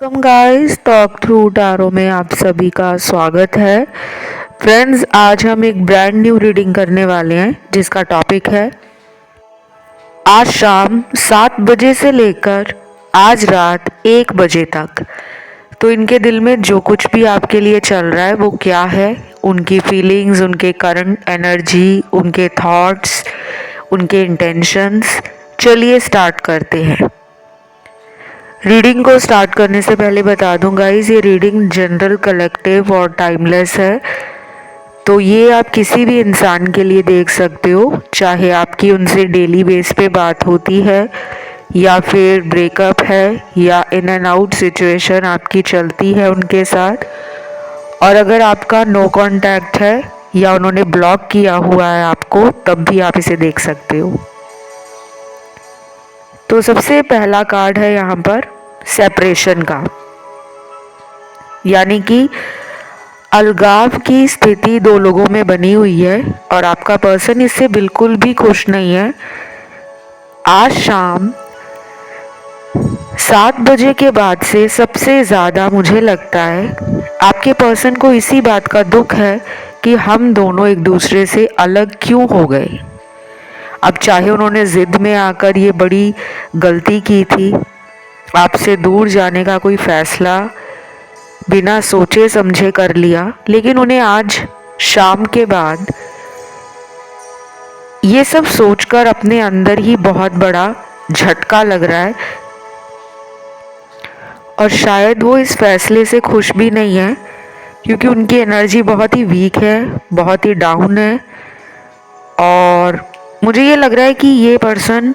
Welcome guys, talk through tarot में आप सभी का स्वागत है। फ्रेंड्स, आज हम एक ब्रांड न्यू रीडिंग करने वाले हैं जिसका टॉपिक है आज शाम 7 बजे से लेकर आज रात 1 बजे तक। तो इनके दिल में जो कुछ भी आपके लिए चल रहा है वो क्या है, उनकी फीलिंग्स, उनके करंट एनर्जी, उनके थॉट्स, उनके इंटेंशंस। चलिए स्टार्ट करते हैं। रीडिंग को स्टार्ट करने से पहले बता दूं गाइस, ये रीडिंग जनरल, कलेक्टिव और टाइमलेस है। तो ये आप किसी भी इंसान के लिए देख सकते हो, चाहे आपकी उनसे डेली बेस पे बात होती है या फिर ब्रेकअप है या इन एंड आउट सिचुएशन आपकी चलती है उनके साथ, और अगर आपका नो कांटेक्ट है या उन्होंने ब्लॉक किया हुआ है आपको, तब भी आप इसे देख सकते हो। तो सबसे पहला कार्ड है यहाँ पर सेपरेशन का, यानी कि अलगाव की स्थिति दो लोगों में बनी हुई है और आपका पर्सन इससे बिल्कुल भी खुश नहीं है। आज शाम 7 बजे के बाद से सबसे ज़्यादा मुझे लगता है आपके पर्सन को इसी बात का दुख है कि हम दोनों एक दूसरे से अलग क्यों हो गए। अब चाहे उन्होंने ज़िद में आकर ये बड़ी गलती की थी, आपसे दूर जाने का कोई फैसला बिना सोचे समझे कर लिया, लेकिन उन्हें आज शाम के बाद ये सब सोचकर अपने अंदर ही बहुत बड़ा झटका लग रहा है और शायद वो इस फैसले से खुश भी नहीं है, क्योंकि उनकी एनर्जी बहुत ही वीक है, बहुत ही डाउन है। और मुझे ये लग रहा है कि ये पर्सन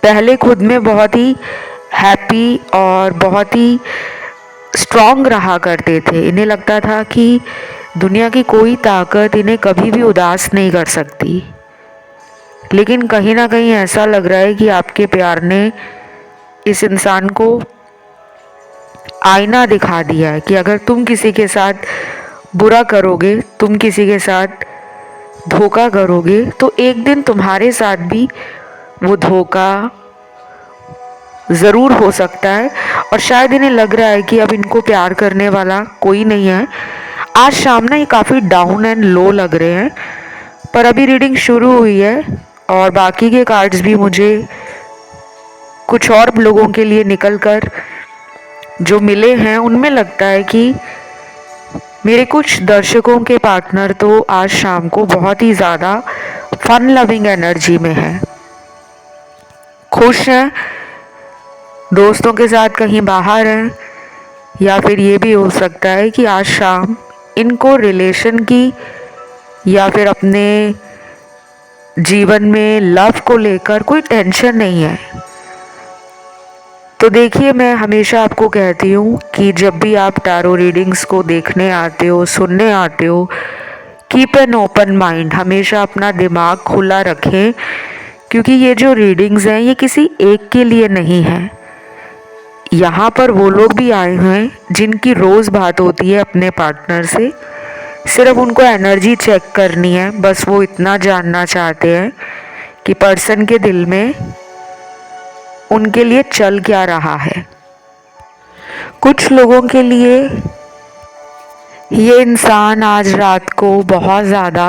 पहले खुद में बहुत ही हैप्पी और बहुत ही स्ट्रॉन्ग रहा करते थे। इन्हें लगता था कि दुनिया की कोई ताकत इन्हें कभी भी उदास नहीं कर सकती, लेकिन कहीं ना कहीं ऐसा लग रहा है कि आपके प्यार ने इस इंसान को आईना दिखा दिया है कि अगर तुम किसी के साथ बुरा करोगे, तुम किसी के साथ धोखा करोगे, तो एक दिन तुम्हारे साथ भी वो धोखा ज़रूर हो सकता है। और शायद इन्हें लग रहा है कि अब इनको प्यार करने वाला कोई नहीं है। आज शाम ना ये काफ़ी डाउन एंड लो लग रहे हैं, पर अभी रीडिंग शुरू हुई है और बाकी के कार्ड्स भी मुझे कुछ और लोगों के लिए निकल कर जो मिले हैं, उनमें लगता है कि मेरे कुछ दर्शकों के पार्टनर तो आज शाम को बहुत ही ज़्यादा फन लविंग एनर्जी में है, खुश हैं, दोस्तों के साथ कहीं बाहर हैं, या फिर ये भी हो सकता है कि आज शाम इनको रिलेशन की या फिर अपने जीवन में लव को लेकर कोई टेंशन नहीं है। तो देखिए, मैं हमेशा आपको कहती हूँ कि जब भी आप टैरो रीडिंग्स को देखने आते हो, सुनने आते हो, कीप एन ओपन माइंड, हमेशा अपना दिमाग खुला रखें, क्योंकि ये जो रीडिंग्स हैं ये किसी एक के लिए नहीं है। यहाँ पर वो लोग भी आए हैं जिनकी रोज़ बात होती है अपने पार्टनर से, सिर्फ उनको एनर्जी चेक करनी है, बस वो इतना जानना चाहते हैं कि पर्सन के दिल में उनके लिए चल क्या रहा है। कुछ लोगों के लिए ये इंसान आज रात को बहुत ज़्यादा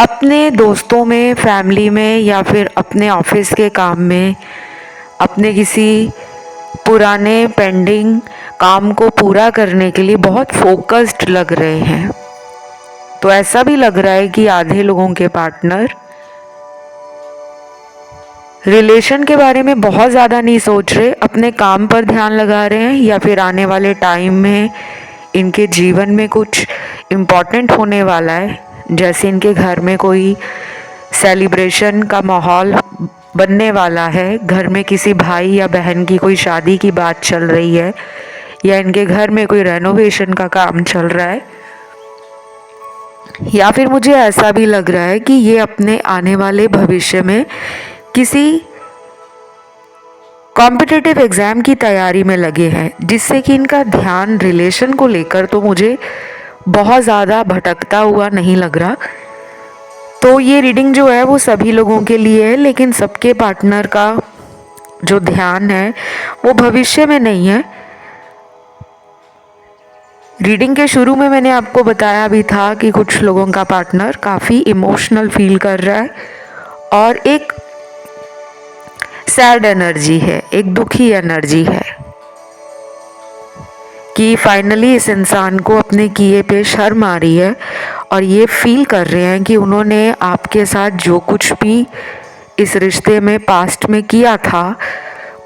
अपने दोस्तों में, फैमिली में या फिर अपने ऑफिस के काम में, अपने किसी पुराने पेंडिंग काम को पूरा करने के लिए बहुत फोकस्ड लग रहे हैं। तो ऐसा भी लग रहा है कि आधे लोगों के पार्टनर रिलेशन के बारे में बहुत ज़्यादा नहीं सोच रहे, अपने काम पर ध्यान लगा रहे हैं, या फिर आने वाले टाइम में इनके जीवन में कुछ इम्पॉर्टेंट होने वाला है, जैसे इनके घर में कोई सेलिब्रेशन का माहौल बनने वाला है, घर में किसी भाई या बहन की कोई शादी की बात चल रही है, या इनके घर में कोई रेनोवेशन का काम चल रहा है, या फिर मुझे ऐसा भी लग रहा है कि ये अपने आने वाले भविष्य में किसी कॉम्पिटिटिव एग्ज़ाम की तैयारी में लगे हैं, जिससे कि इनका ध्यान रिलेशन को लेकर तो मुझे बहुत ज़्यादा भटकता हुआ नहीं लग रहा। तो ये रीडिंग जो है वो सभी लोगों के लिए है, लेकिन सबके पार्टनर का जो ध्यान है वो भविष्य में नहीं है। रीडिंग के शुरू में मैंने आपको बताया भी था कि कुछ लोगों का पार्टनर काफ़ी इमोशनल फील कर रहा है और एक सैड एनर्जी है, एक दुखी एनर्जी है कि फाइनली इस इंसान को अपने किए पे शर्म आ रही है और ये फील कर रहे हैं कि उन्होंने आपके साथ जो कुछ भी इस रिश्ते में पास्ट में किया था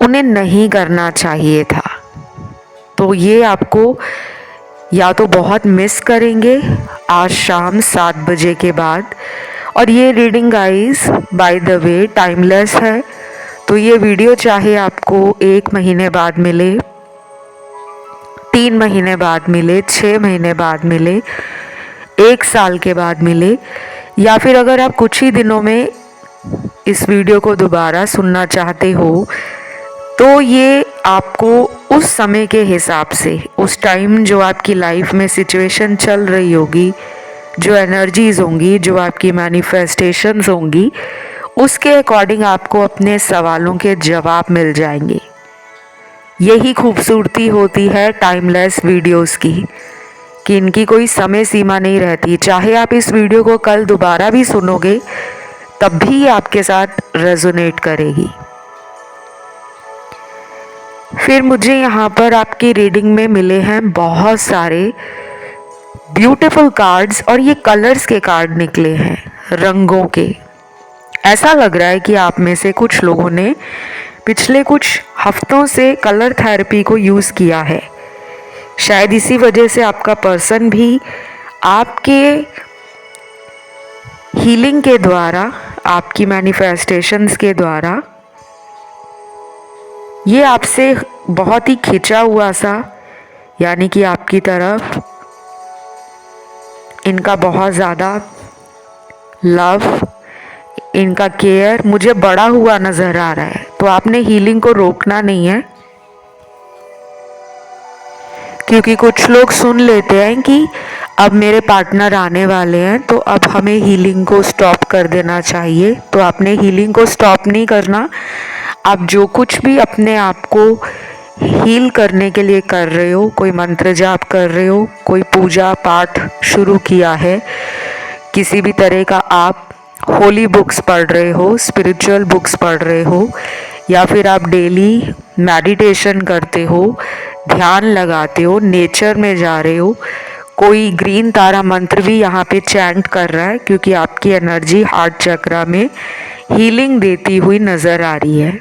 उन्हें नहीं करना चाहिए था। तो ये आपको या तो बहुत मिस करेंगे आज शाम 7 बजे के बाद। और ये reading guys by the way timeless है, तो ये वीडियो चाहे आपको 1 महीने बाद मिले, 3 महीने बाद मिले, 6 महीने बाद मिले, 1 साल के बाद मिले, या फिर अगर आप कुछ ही दिनों में इस वीडियो को दोबारा सुनना चाहते हो तो ये आपको उस समय के हिसाब से, उस टाइम जो आपकी लाइफ में सिचुएशन चल रही होगी, जो एनर्जीज होंगी, जो आपकी मैनिफेस्टेशंस होंगी, उसके अकॉर्डिंग आपको अपने सवालों के जवाब मिल जाएंगे। यही खूबसूरती होती है टाइमलेस वीडियोस की कि इनकी कोई समय सीमा नहीं रहती। चाहे आप इस वीडियो को कल दोबारा भी सुनोगे तब भी आपके साथ रेजोनेट करेगी। फिर मुझे यहाँ पर आपकी रीडिंग में मिले हैं बहुत सारे ब्यूटीफुल कार्ड्स और ये कलर्स के कार्ड निकले हैं, रंगों के। ऐसा लग रहा है कि आप में से कुछ लोगों ने पिछले कुछ हफ्तों से कलर थेरेपी को यूज़ किया है। शायद इसी वजह से आपका पर्सन भी आपके हीलिंग के द्वारा, आपकी मैनिफेस्टेशंस के द्वारा ये आपसे बहुत ही खिंचा हुआ सा, यानी कि आपकी तरफ इनका बहुत ज़्यादा लव, इनका केयर मुझे बढ़ा हुआ नज़र आ रहा है। तो आपने हीलिंग को रोकना नहीं है, क्योंकि कुछ लोग सुन लेते हैं कि अब मेरे पार्टनर आने वाले हैं तो अब हमें हीलिंग को स्टॉप कर देना चाहिए। तो आपने हीलिंग को स्टॉप नहीं करना। आप जो कुछ भी अपने आप को हील करने के लिए कर रहे हो, कोई मंत्र जाप कर रहे हो, कोई पूजा पाठ शुरू किया है, किसी भी तरह का आप होली बुक्स पढ़ रहे हो, स्पिरिचुअल बुक्स पढ़ रहे हो, या फिर आप डेली मेडिटेशन करते हो, ध्यान लगाते हो, नेचर में जा रहे हो, कोई ग्रीन तारा मंत्र भी यहाँ पे चैंट कर रहा है, क्योंकि आपकी एनर्जी हार्ट चक्रा में हीलिंग देती हुई नज़र आ रही है।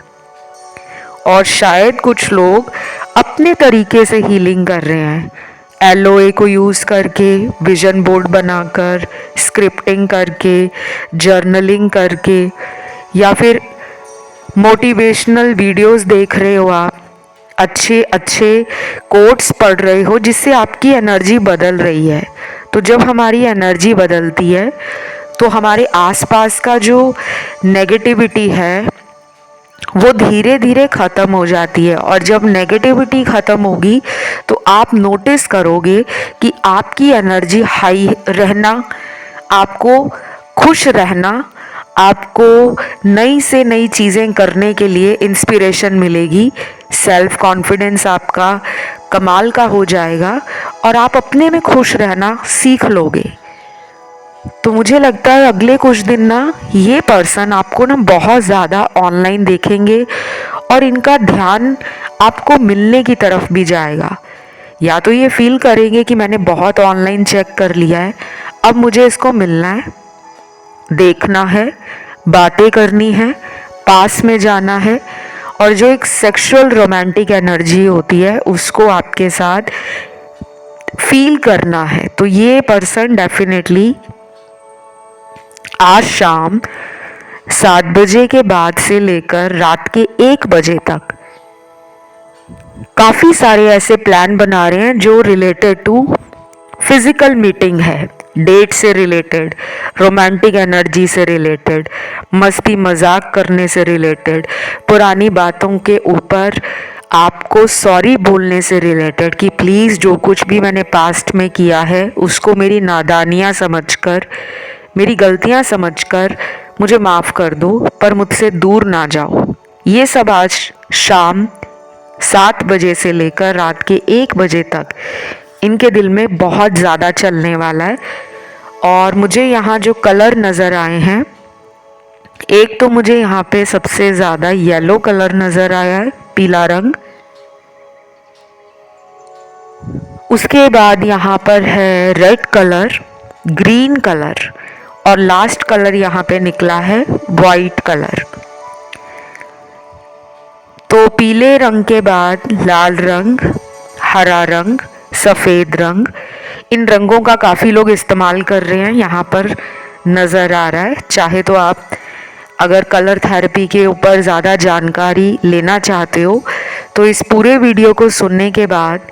और शायद कुछ लोग अपने तरीके से हीलिंग कर रहे हैं, एलओए को यूज़ करके, विजन बोर्ड बनाकर, स्क्रिप्टिंग करके, जर्नलिंग करके, या फिर मोटिवेशनल वीडियोस देख रहे हो आप, अच्छे अच्छे कोट्स पढ़ रहे हो जिससे आपकी एनर्जी बदल रही है। तो जब हमारी एनर्जी बदलती है तो हमारे आसपास का जो नेगेटिविटी है वो धीरे धीरे ख़त्म हो जाती है। और जब नेगेटिविटी ख़त्म होगी तो आप नोटिस करोगे कि आपकी एनर्जी हाई रहना, आपको खुश रहना, आपको नई से नई चीज़ें करने के लिए इंस्पिरेशन मिलेगी, सेल्फ कॉन्फिडेंस आपका कमाल का हो जाएगा और आप अपने में खुश रहना सीख लोगे। तो मुझे लगता है अगले कुछ दिन ना ये पर्सन आपको ना बहुत ज़्यादा ऑनलाइन देखेंगे और इनका ध्यान आपको मिलने की तरफ भी जाएगा। या तो ये फील करेंगे कि मैंने बहुत ऑनलाइन चेक कर लिया है, अब मुझे इसको मिलना है, देखना है, बातें करनी है, पास में जाना है, और जो एक सेक्सुअल रोमांटिक एनर्जी होती है उसको आपके साथ फील करना है। तो ये पर्सन डेफिनेटली आज शाम 7 बजे के बाद से लेकर रात के 1 बजे तक काफ़ी सारे ऐसे प्लान बना रहे हैं जो रिलेटेड टू फिजिकल मीटिंग है, डेट से रिलेटेड, रोमांटिक एनर्जी से रिलेटेड, मस्ती मजाक करने से रिलेटेड, पुरानी बातों के ऊपर आपको सॉरी बोलने से रिलेटेड कि प्लीज़ जो कुछ भी मैंने पास्ट में किया है उसको मेरी नादानियाँ समझकर, मेरी गलतियाँ समझकर मुझे माफ़ कर दो, पर मुझसे दूर ना जाओ। ये सब आज शाम 7 बजे से लेकर रात के 1 बजे तक इनके दिल में बहुत ज़्यादा चलने वाला है। और मुझे यहाँ जो कलर नज़र आए हैं, एक तो मुझे यहाँ पे सबसे ज़्यादा येलो कलर नज़र आया है, पीला रंग। उसके बाद यहाँ पर है रेड कलर, ग्रीन कलर और लास्ट कलर यहाँ पे निकला है वाइट कलर। तो पीले रंग के बाद लाल रंग, हरा रंग, सफ़ेद रंग, इन रंगों का काफ़ी लोग इस्तेमाल कर रहे हैं, यहाँ पर नज़र आ रहा है। चाहे तो आप अगर कलर थेरेपी के ऊपर ज़्यादा जानकारी लेना चाहते हो तो इस पूरे वीडियो को सुनने के बाद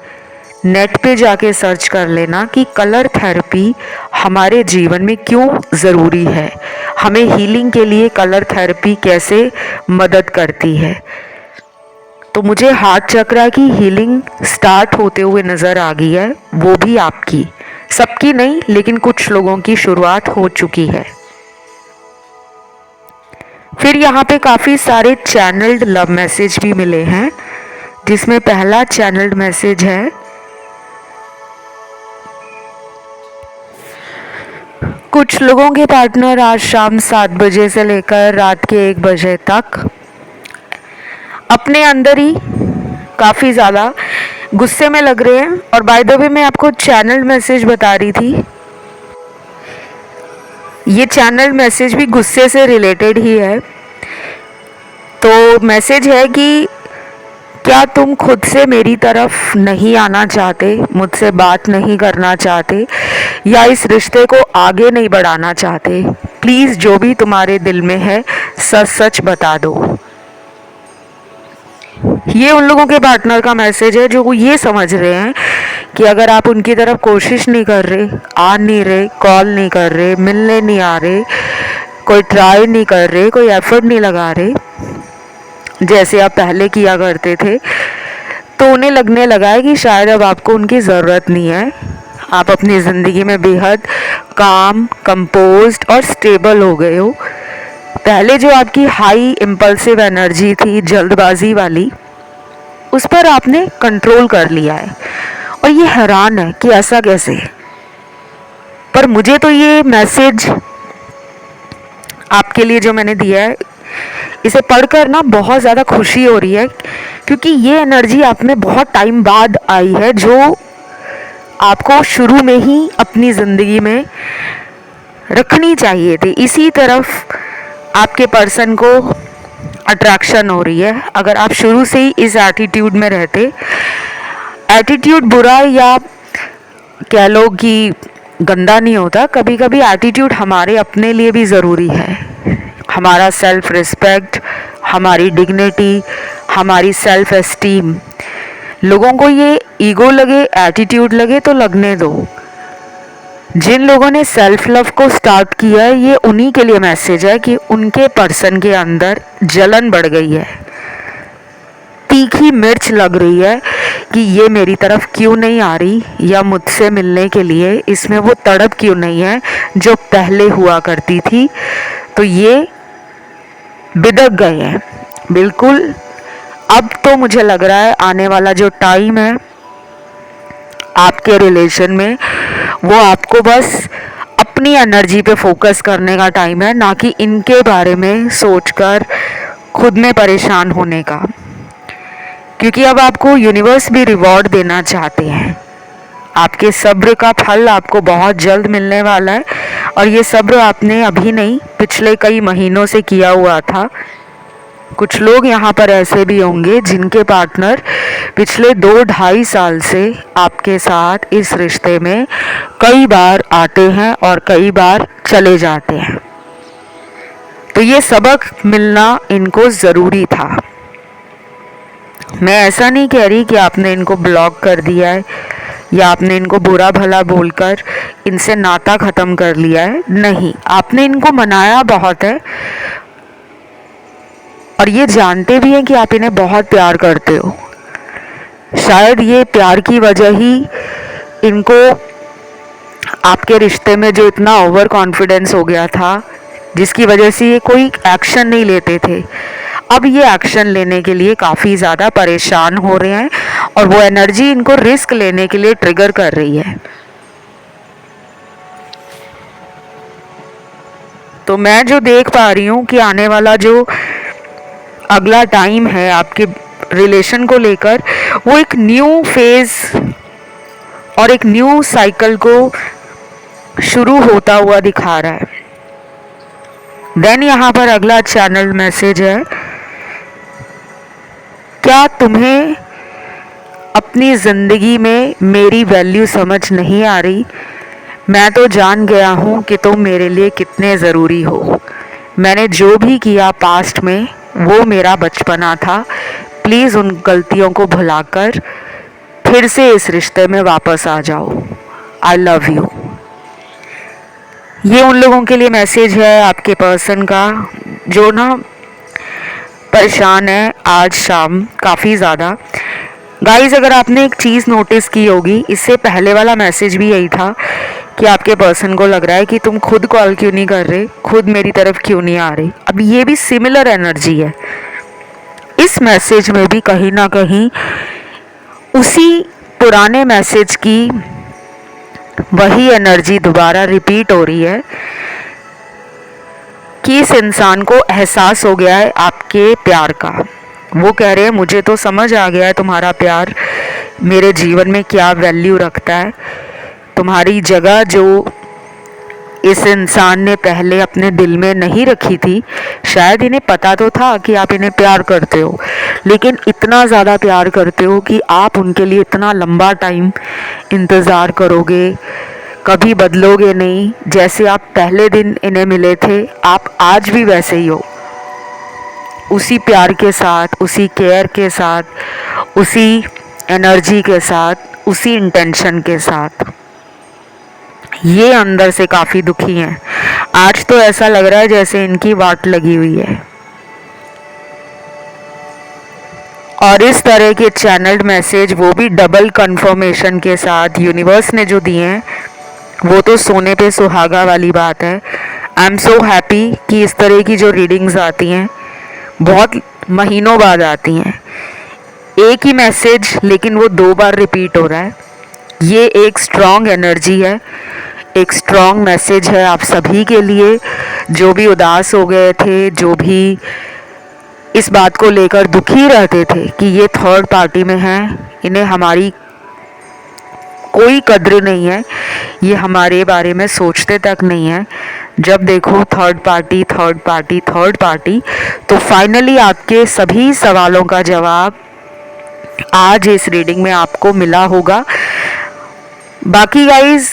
नेट पे जाके सर्च कर लेना कि कलर थेरेपी हमारे जीवन में क्यों ज़रूरी है, हमें हीलिंग के लिए कलर थेरेपी कैसे मदद करती है। तो मुझे हार्ट चक्रा की हीलिंग स्टार्ट होते हुए नज़र आ गई है, वो भी आपकी, सबकी नहीं लेकिन कुछ लोगों की शुरुआत हो चुकी है। फिर यहाँ पे काफ़ी सारे चैनल्ड लव मैसेज भी मिले हैं, जिसमें पहला चैनल्ड मैसेज है, कुछ लोगों के पार्टनर आज शाम 7 बजे से लेकर रात के 1 बजे तक अपने अंदर ही काफ़ी ज़्यादा गुस्से में लग रहे हैं। और बाय द वे मैं आपको चैनल मैसेज बता रही थी, ये चैनल मैसेज भी गुस्से से रिलेटेड ही है। तो मैसेज है कि क्या तुम खुद से मेरी तरफ नहीं आना चाहते, मुझसे बात नहीं करना चाहते या इस रिश्ते को आगे नहीं बढ़ाना चाहते? प्लीज़ जो भी तुम्हारे दिल में है सच सच बता दो। ये उन लोगों के पार्टनर का मैसेज है जो ये समझ रहे हैं कि अगर आप उनकी तरफ कोशिश नहीं कर रहे, आ नहीं रहे, कॉल नहीं कर रहे, मिलने नहीं आ रहे, कोई ट्राई नहीं कर रहे, कोई एफर्ट नहीं लगा रहे जैसे आप पहले किया करते थे, तो उन्हें लगने लगा है कि शायद अब आपको उनकी ज़रूरत नहीं है। आप अपनी ज़िंदगी में बेहद काम, कंपोज्ड और स्टेबल हो गए हो। पहले जो आपकी हाई इम्पल्सिव एनर्जी थी, जल्दबाजी वाली, उस पर आपने कंट्रोल कर लिया है। और ये हैरान है कि ऐसा कैसे। पर मुझे तो ये मैसेज आपके लिए जो मैंने दिया है, इसे पढ़कर ना बहुत ज़्यादा खुशी हो रही है, क्योंकि ये एनर्जी आप में बहुत टाइम बाद आई है, जो आपको शुरू में ही अपनी ज़िंदगी में रखनी चाहिए थी। इसी तरफ आपके पर्सन को अट्रैक्शन हो रही है। अगर आप शुरू से ही इस एटीट्यूड में रहते, एटीट्यूड बुरा या कह लो कि गंदा नहीं होता, कभी कभी एटीट्यूड हमारे अपने लिए भी ज़रूरी है। हमारा सेल्फ रिस्पेक्ट, हमारी डिग्निटी, हमारी सेल्फ एस्टीम। लोगों को ये ईगो लगे, एटीट्यूड लगे तो लगने दो। जिन लोगों ने सेल्फ लव को स्टार्ट किया है, ये उन्हीं के लिए मैसेज है कि उनके पर्सन के अंदर जलन बढ़ गई है, तीखी मिर्च लग रही है कि ये मेरी तरफ क्यों नहीं आ रही, या मुझसे मिलने के लिए इसमें वो तड़प क्यों नहीं है जो पहले हुआ करती थी। तो ये बिदक गए हैं बिल्कुल। अब तो मुझे लग रहा है आने वाला जो टाइम है आपके रिलेशन में, वो आपको बस अपनी एनर्जी पे फोकस करने का टाइम है, ना कि इनके बारे में सोचकर खुद में परेशान होने का। क्योंकि अब आपको यूनिवर्स भी रिवॉर्ड देना चाहते हैं। आपके सब्र का फल आपको बहुत जल्द मिलने वाला है। और ये सब्र आपने अभी नहीं, पिछले कई महीनों से किया हुआ था। कुछ लोग यहाँ पर ऐसे भी होंगे जिनके पार्टनर पिछले 2-2.5 साल से आपके साथ इस रिश्ते में कई बार आते हैं और कई बार चले जाते हैं। तो ये सबक मिलना इनको ज़रूरी था। मैं ऐसा नहीं कह रही कि आपने इनको ब्लॉक कर दिया है या आपने इनको बुरा भला बोलकर इनसे नाता ख़त्म कर लिया है, नहीं। आपने इनको मनाया बहुत है और ये जानते भी हैं कि आप इन्हें बहुत प्यार करते हो। शायद ये प्यार की वजह ही इनको आपके रिश्ते में जो इतना ओवर कॉन्फिडेंस हो गया था, जिसकी वजह से ये कोई एक्शन नहीं लेते थे, अब ये एक्शन लेने के लिए काफ़ी ज़्यादा परेशान हो रहे हैं और वो एनर्जी इनको रिस्क लेने के लिए ट्रिगर कर रही है। तो मैं जो देख पा रही हूँ कि आने वाला जो अगला टाइम है आपके रिलेशन को लेकर, वो एक न्यू फेज और एक न्यू साइकिल को शुरू होता हुआ दिखा रहा है। देन यहाँ पर अगला चैनल मैसेज है, क्या तुम्हें अपनी ज़िंदगी में मेरी वैल्यू समझ नहीं आ रही? मैं तो जान गया हूँ कि तुम मेरे लिए कितने ज़रूरी हो। मैंने जो भी किया पास्ट में वो मेरा बचपना था। प्लीज़ उन गलतियों को भुलाकर फिर से इस रिश्ते में वापस आ जाओ। I love you. ये उन लोगों के लिए मैसेज है आपके पर्सन का जो ना परेशान है आज शाम काफ़ी ज़्यादा। गाइस, अगर आपने एक चीज़ नोटिस की होगी, इससे पहले वाला मैसेज भी यही था कि आपके पर्सन को लग रहा है कि तुम खुद कॉल क्यों नहीं कर रहे, खुद मेरी तरफ क्यों नहीं आ रहे। अब ये भी सिमिलर एनर्जी है। इस मैसेज में भी कहीं ना कहीं उसी पुराने मैसेज की वही एनर्जी दोबारा रिपीट हो रही है कि इस इंसान को एहसास हो गया है आपके प्यार का। वो कह रहे हैं मुझे तो समझ आ गया है तुम्हारा प्यार मेरे जीवन में क्या वैल्यू रखता है। तुम्हारी जगह जो इस इंसान ने पहले अपने दिल में नहीं रखी थी, शायद इन्हें पता तो था कि आप इन्हें प्यार करते हो, लेकिन इतना ज़्यादा प्यार करते हो कि आप उनके लिए इतना लंबा टाइम इंतज़ार करोगे, कभी बदलोगे नहीं। जैसे आप पहले दिन इन्हें मिले थे, आप आज भी वैसे ही हो, उसी प्यार के साथ, उसी केयर के साथ, उसी एनर्जी के साथ, उसी इंटेंशन के साथ। ये अंदर से काफ़ी दुखी हैं। आज तो ऐसा लग रहा है जैसे इनकी वाट लगी हुई है। और इस तरह के चैनल्ड मैसेज, वो भी डबल कंफर्मेशन के साथ यूनिवर्स ने जो दिए हैं, वो तो सोने पे सुहागा वाली बात है। आई एम सो हैप्पी कि इस तरह की जो रीडिंग्स आती हैं बहुत महीनों बाद आती हैं। एक ही मैसेज लेकिन वो 2 बार रिपीट हो रहा है। ये एक स्ट्रॉन्ग एनर्जी है, एक स्ट्रॉन्ग मैसेज है आप सभी के लिए जो भी उदास हो गए थे, जो भी इस बात को लेकर दुखी रहते थे कि ये थर्ड पार्टी में हैं, इन्हें हमारी कोई कद्र नहीं है, ये हमारे बारे में सोचते तक नहीं है। जब देखो third party third party third party, तो फाइनली आपके सभी सवालों का जवाब आज इस रीडिंग में आपको मिला होगा। बाकी गाइज,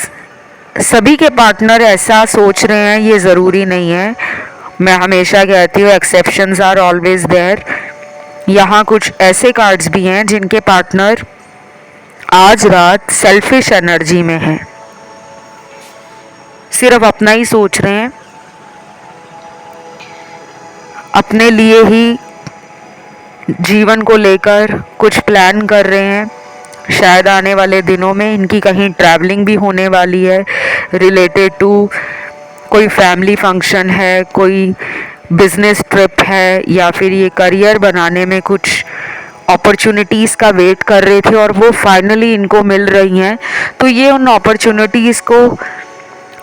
सभी के पार्टनर ऐसा सोच रहे हैं ये ज़रूरी नहीं है। मैं हमेशा कहती हूँ एक्सेप्शंस आर ऑलवेज देयर। यहाँ कुछ ऐसे कार्ड्स भी हैं जिनके पार्टनर आज रात सेल्फिश एनर्जी में हैं, सिर्फ अपना ही सोच रहे हैं, अपने लिए ही जीवन को लेकर कुछ प्लान कर रहे हैं। शायद आने वाले दिनों में इनकी कहीं ट्रैवलिंग भी होने वाली है रिलेटेड टू कोई फैमिली फंक्शन है, कोई बिजनेस ट्रिप है, या फिर ये करियर बनाने में कुछ अपॉर्चुनिटीज़ का वेट कर रहे थे और वो फाइनली इनको मिल रही हैं। तो ये उन अपॉर्चुनिटीज़ को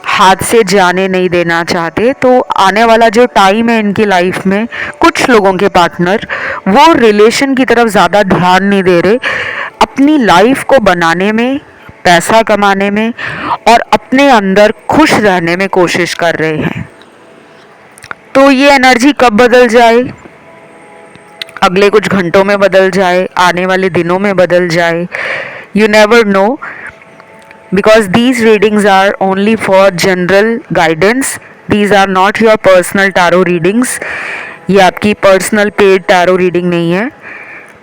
हाथ से जाने नहीं देना चाहते। तो आने वाला जो टाइम है इनकी लाइफ में, कुछ लोगों के पार्टनर वो रिलेशन की तरफ ज़्यादा ध्यान नहीं दे रहे, अपनी लाइफ को बनाने में, पैसा कमाने में और अपने अंदर खुश रहने में कोशिश कर रहे हैं। तो ये एनर्जी कब बदल जाए? अगले कुछ घंटों में बदल जाए, आने वाले दिनों में बदल जाए, you never know, because these readings are only for general guidance. These are not your personal tarot readings. ये आपकी पर्सनल पेड टैरो रीडिंग नहीं है।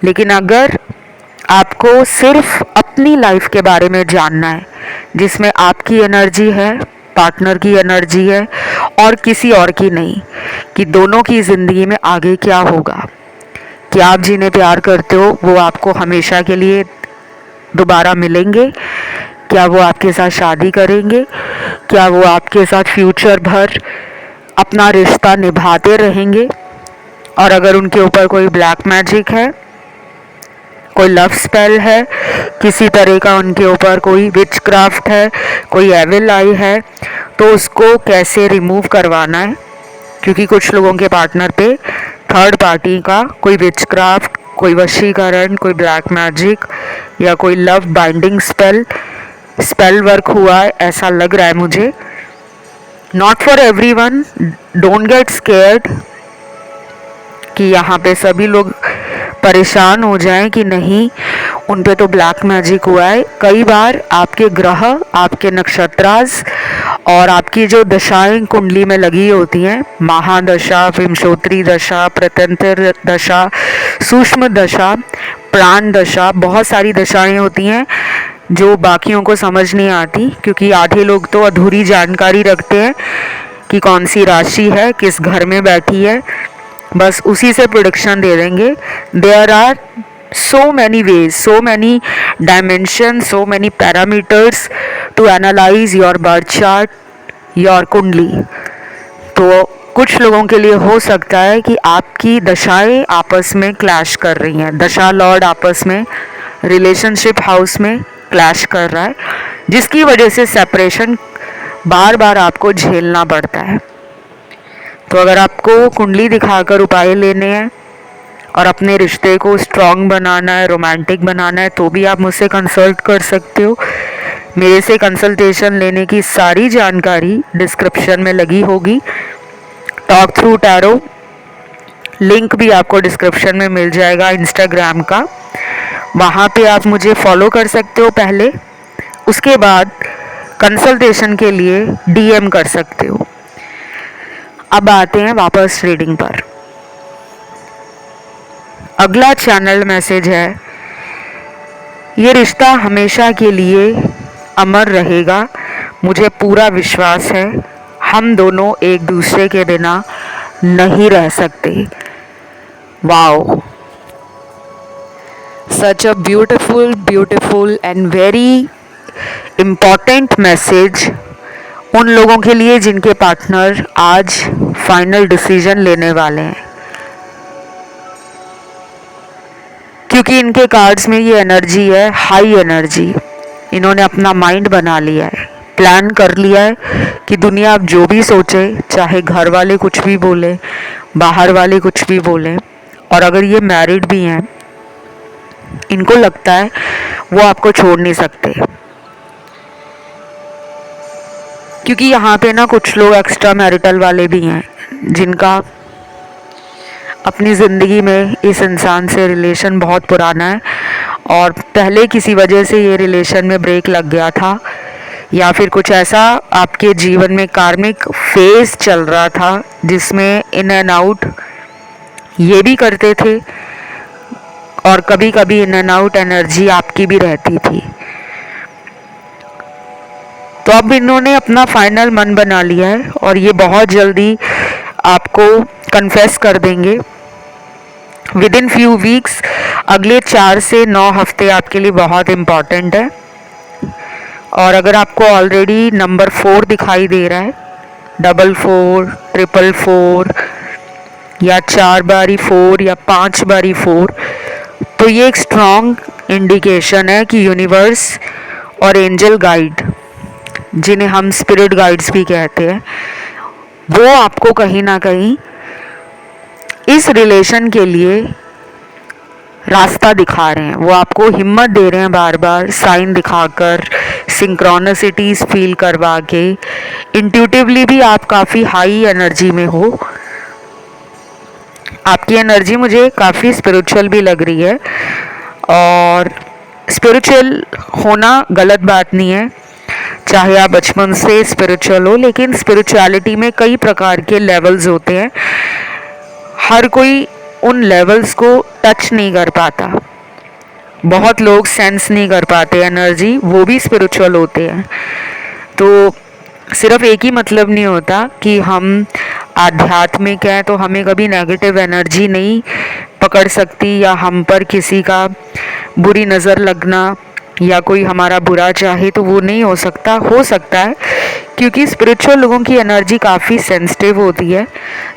लेकिन अगर आपको सिर्फ अपनी लाइफ के बारे में जानना है, जिसमें आपकी एनर्जी है, पार्टनर की एनर्जी है और किसी और की नहीं, कि दोनों की ज़िंदगी में आगे क्या होगा, कि आप जिन्हें प्यार करते हो वो आपको हमेशा के लिए दोबारा मिलेंगे, क्या वो आपके साथ शादी करेंगे, क्या वो आपके साथ फ्यूचर भर अपना रिश्ता निभाते रहेंगे, और अगर उनके ऊपर कोई ब्लैक मैजिक है, कोई लव स्पेल है, किसी तरह का उनके ऊपर कोई विच क्राफ्ट है, कोई एविल आई है, तो उसको कैसे रिमूव करवाना है। क्योंकि कुछ लोगों के पार्टनर पे थर्ड पार्टी का कोई विच क्राफ्ट, कोई वशीकरण, कोई ब्लैक मैजिक या कोई लव बाइंडिंग स्पेल वर्क हुआ है, ऐसा लग रहा है मुझे। Not for everyone, don't get scared कि यहाँ पे सभी लोग परेशान हो जाएं कि नहीं उन पे तो ब्लैक मैजिक हुआ है। कई बार आपके ग्रह, आपके नक्षत्रास और आपकी जो दशाएं कुंडली में लगी होती हैं, महादशा, विंशोत्तरी दशा, प्रत्यंतर दशा, सूक्ष्म दशा, प्राण दशा, बहुत सारी दशाएं होती हैं जो बाकियों को समझ नहीं आती, क्योंकि आधे लोग तो अधूरी जानकारी रखते हैं कि कौन सी राशि है, किस घर में बैठी है, बस उसी से प्रोडिक्शन दे देंगे। There are so many ways, so many dimensions, so many parameters to analyze your birth chart, your कुंडली। तो कुछ लोगों के लिए हो सकता है कि आपकी दशाएं आपस में क्लैश कर रही हैं, दशा लॉर्ड आपस में रिलेशनशिप हाउस में क्लैश कर रहा है, जिसकी वजह से सेपरेशन बार बार आपको झेलना पड़ता है। तो अगर आपको कुंडली दिखाकर उपाय लेने हैं और अपने रिश्ते को स्ट्रॉन्ग बनाना है, रोमांटिक बनाना है, तो भी आप मुझसे कंसल्ट कर सकते हो। मेरे से कंसल्टेशन लेने की सारी जानकारी डिस्क्रिप्शन में लगी होगी। टॉक थ्रू टैरो लिंक भी आपको डिस्क्रिप्शन में मिल जाएगा इंस्टाग्राम का, वहाँ पे आप मुझे फॉलो कर सकते हो पहले, उसके बाद कंसल्टेशन के लिए डीएम कर सकते हो। अब आते हैं वापस रीडिंग पर। अगला चैनल मैसेज है, ये रिश्ता हमेशा के लिए अमर रहेगा, मुझे पूरा विश्वास है, हम दोनों एक दूसरे के बिना नहीं रह सकते। Wow, such a beautiful and very important message उन लोगों के लिए जिनके पार्टनर आज फाइनल डिसीजन लेने वाले हैं। क्योंकि इनके कार्ड्स में ये एनर्जी है, हाई एनर्जी। इन्होंने अपना माइंड बना लिया है, प्लान कर लिया है कि दुनिया अब जो भी सोचे, चाहे घर वाले कुछ भी बोले, बाहर वाले कुछ भी बोले, और अगर ये मैरिड भी हैं, इनको लगता है वो आपको छोड़ नहीं सकते। क्योंकि यहाँ पे ना कुछ लोग एक्स्ट्रा मैरिटल वाले भी हैं जिनका अपनी ज़िंदगी में इस इंसान से रिलेशन बहुत पुराना है और पहले किसी वजह से ये रिलेशन में ब्रेक लग गया था, या फिर कुछ ऐसा आपके जीवन में कार्मिक फेज चल रहा था जिसमें इन एंड आउट ये भी करते थे और कभी कभी इन एंड आउट एनर्जी आपकी भी रहती थी। तो अब इन्होंने अपना फाइनल मन बना लिया है और ये बहुत जल्दी आपको कन्फेस कर देंगे विद इन फ्यू वीक्स। अगले 4 से 9 हफ्ते आपके लिए बहुत इम्पॉर्टेंट है। और अगर आपको ऑलरेडी नंबर 4 दिखाई दे रहा है, 44, 444 या 4 बारी 4 या 5 बारी 4, तो ये एक स्ट्रॉन्ग इंडिकेशन है कि यूनिवर्स और एंजल गाइड, जिन्हें हम स्पिरिट गाइड्स भी कहते हैं, वो आपको कहीं ना कहीं इस रिलेशन के लिए रास्ता दिखा रहे हैं। वो आपको हिम्मत दे रहे हैं, बार बार साइन दिखाकर, सिंक्रोनिसिटीज फील करवा के। इंट्यूटिवली भी आप काफ़ी हाई एनर्जी में हो। आपकी एनर्जी मुझे काफ़ी स्पिरिचुअल भी लग रही है, और स्पिरिचुअल होना गलत बात नहीं है, चाहे आप बचपन से स्पिरिचुअल हो, लेकिन स्पिरिचुअलिटी में कई प्रकार के लेवल्स होते हैं। हर कोई उन लेवल्स को टच नहीं कर पाता, बहुत लोग सेंस नहीं कर पाते एनर्जी, वो भी स्पिरिचुअल होते हैं। तो सिर्फ एक ही मतलब नहीं होता कि हम आध्यात्मिक हैं तो हमें कभी नेगेटिव एनर्जी नहीं पकड़ सकती, या हम पर किसी का बुरी नज़र लगना या कोई हमारा बुरा चाहे तो वो नहीं हो सकता है, क्योंकि स्पिरिचुअल लोगों की एनर्जी काफ़ी सेंसिटिव होती है,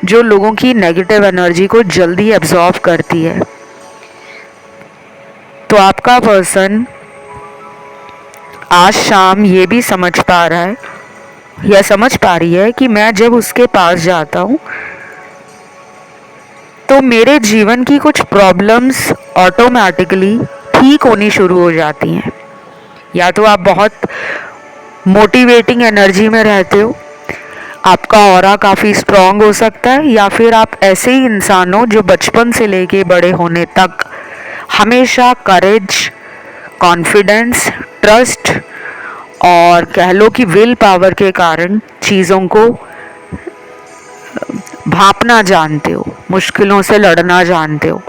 जो लोगों की नेगेटिव एनर्जी को जल्दी एब्जॉर्ब करती है। तो आपका पर्सन आज शाम ये भी समझ पा रहा है या समझ पा रही है कि मैं जब उसके पास जाता हूँ तो मेरे जीवन की कुछ प्रॉब्लम्स ऑटोमेटिकली ठीक होनी शुरू हो जाती हैं। या तो आप बहुत मोटिवेटिंग एनर्जी में रहते हो, आपका ऑरा काफ़ी स्ट्रांग हो सकता है, या फिर आप ऐसे ही इंसान हो जो बचपन से लेके बड़े होने तक हमेशा करेज, कॉन्फिडेंस, ट्रस्ट और कह लो कि विल पावर के कारण चीज़ों को भांपना जानते हो, मुश्किलों से लड़ना जानते हो।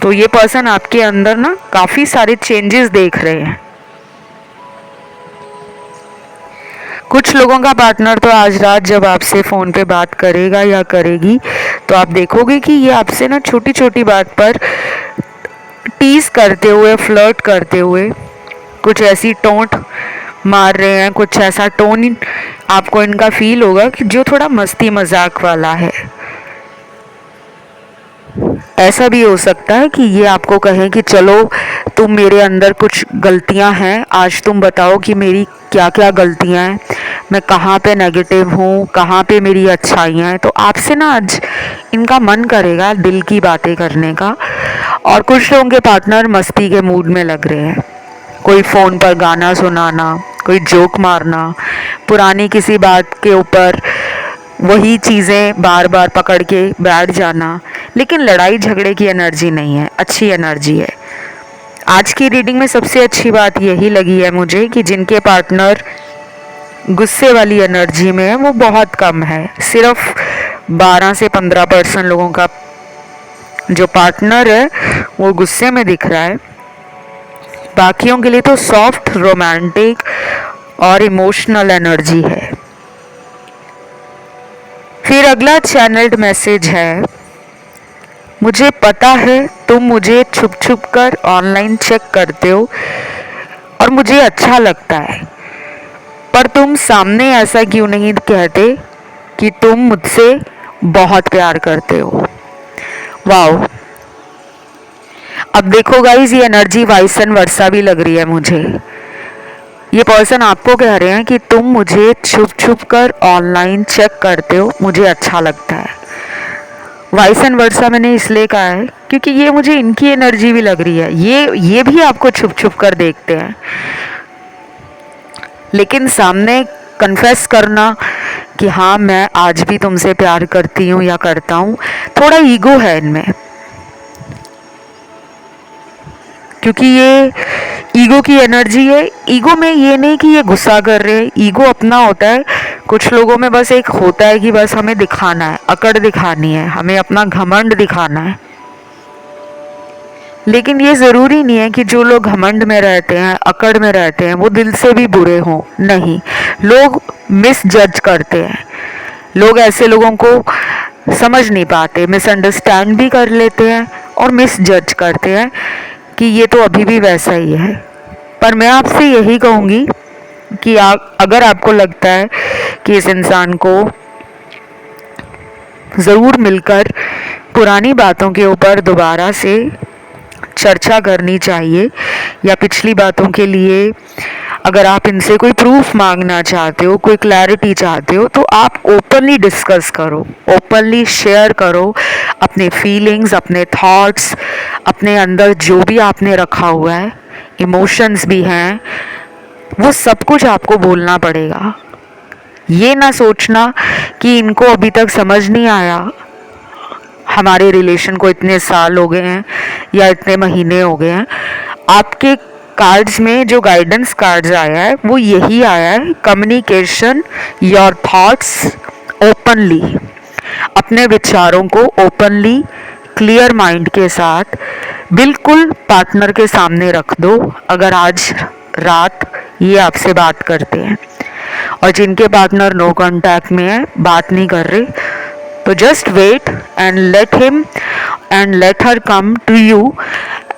तो ये पर्सन आपके अंदर ना काफ़ी सारे चेंजेस देख रहे हैं। कुछ लोगों का पार्टनर तो आज रात जब आपसे फ़ोन पे बात करेगा या करेगी तो आप देखोगे कि ये आपसे ना छोटी छोटी बात पर टीज करते हुए, फ्लर्ट करते हुए कुछ ऐसी टोंट मार रहे हैं, कुछ ऐसा टोन आपको इनका फील होगा कि जो थोड़ा मस्ती मजाक वाला है। ऐसा भी हो सकता है कि ये आपको कहें कि चलो तुम मेरे अंदर कुछ गलतियां हैं, आज तुम बताओ कि मेरी क्या क्या गलतियां हैं, मैं कहाँ पे नेगेटिव हूँ, कहाँ पे मेरी अच्छाइयाँ हैं। तो आपसे ना आज इनका मन करेगा दिल की बातें करने का। और कुछ लोगों के पार्टनर मस्ती के मूड में लग रहे हैं, कोई फ़ोन पर गाना सुनाना, कोई जोक मारना, पुरानी किसी बात के ऊपर वही चीज़ें बार बार पकड़ के बैठ जाना। लेकिन लड़ाई झगड़े की एनर्जी नहीं है, अच्छी एनर्जी है। आज की रीडिंग में सबसे अच्छी बात यही लगी है मुझे कि जिनके पार्टनर गुस्से वाली एनर्जी में है वो बहुत कम है। सिर्फ 12 से 15% लोगों का जो पार्टनर है वो गुस्से में दिख रहा है। बाकियों के लिए तो सॉफ्ट, रोमांटिक और इमोशनल एनर्जी है। फिर अगला चैनल्ड मैसेज है, मुझे पता है तुम मुझे छुप छुप कर ऑनलाइन चेक करते हो और मुझे अच्छा लगता है, पर तुम सामने ऐसा क्यों नहीं कहते कि तुम मुझसे बहुत प्यार करते हो। वाओ, अब देखो गाइस, ये एनर्जी वाइस एंड वर्सा भी लग रही है मुझे। ये पर्सन आपको कह रहे हैं कि तुम मुझे छुप छुप कर ऑनलाइन चेक करते हो, मुझे अच्छा लगता है। वाइस एंड वर्सा मैंने इसलिए कहा है क्योंकि ये मुझे इनकी एनर्जी भी लग रही है। ये भी आपको छुप छुप कर देखते हैं, लेकिन सामने कन्फेस करना कि हाँ मैं आज भी तुमसे प्यार करती हूँ या करता हूँ, थोड़ा ईगो है इनमें। क्योंकि ये ईगो की एनर्जी है। ईगो में ये नहीं कि ये गुस्सा कर रहे हैं, ईगो अपना होता है। कुछ लोगों में बस एक होता है कि बस हमें दिखाना है, अकड़ दिखानी है, हमें अपना घमंड दिखाना है। लेकिन ये ज़रूरी नहीं है कि जो लोग घमंड में रहते हैं, अकड़ में रहते हैं, वो दिल से भी बुरे हों। नहीं, लोग मिस जज करते हैं। लोग ऐसे लोगों को समझ नहीं पाते, मिसअंडरस्टैंड भी कर लेते हैं और मिस जज करते हैं कि ये तो अभी भी वैसा ही है। पर मैं आपसे यही कहूँगी कि अगर आपको लगता है कि इस इंसान को ज़रूर मिलकर पुरानी बातों के ऊपर दोबारा से चर्चा करनी चाहिए, या पिछली बातों के लिए अगर आप इनसे कोई प्रूफ मांगना चाहते हो, कोई क्लैरिटी चाहते हो, तो आप ओपनली डिस्कस करो, ओपनली शेयर करो अपने फीलिंग्स, अपने थॉट्स, अपने अंदर जो भी आपने रखा हुआ है, इमोशंस भी हैं, वो सब कुछ आपको बोलना पड़ेगा। ये ना सोचना कि इनको अभी तक समझ नहीं आया, हमारे रिलेशन को इतने साल हो गए हैं या इतने महीने हो गए हैं। आपके कार्ड्स में जो गाइडेंस कार्ड्स आया है वो यही आया है, कम्युनिकेशन योर थॉट्स ओपनली। अपने विचारों को ओपनली, क्लियर माइंड के साथ बिल्कुल पार्टनर के सामने रख दो अगर आज रात ये आपसे बात करते हैं। और जिनके पार्टनर नो कांटेक्ट में है, बात नहीं कर रहे, तो just wait and let him and let her come to you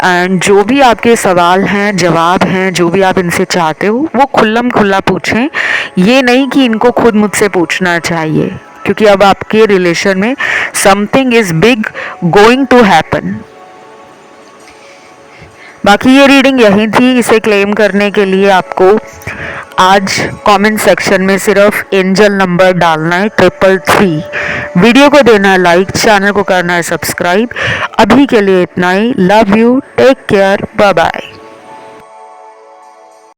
and जो भी आपके सवाल हैं, जवाब हैं, जो भी आप इनसे चाहते हो वो खुल्लम खुल्ला पूछें। ये नहीं कि इनको खुद मुझसे पूछना चाहिए, क्योंकि अब आपके रिलेशन में something is big going to happen. बाकी ये रीडिंग यही थी। इसे क्लेम करने के लिए आपको आज कमेंट सेक्शन में सिर्फ एंजल नंबर डालना है 333। वीडियो को देना है लाइक, चैनल को करना है सब्सक्राइब। अभी के लिए इतना ही। Love you, take care, bye bye.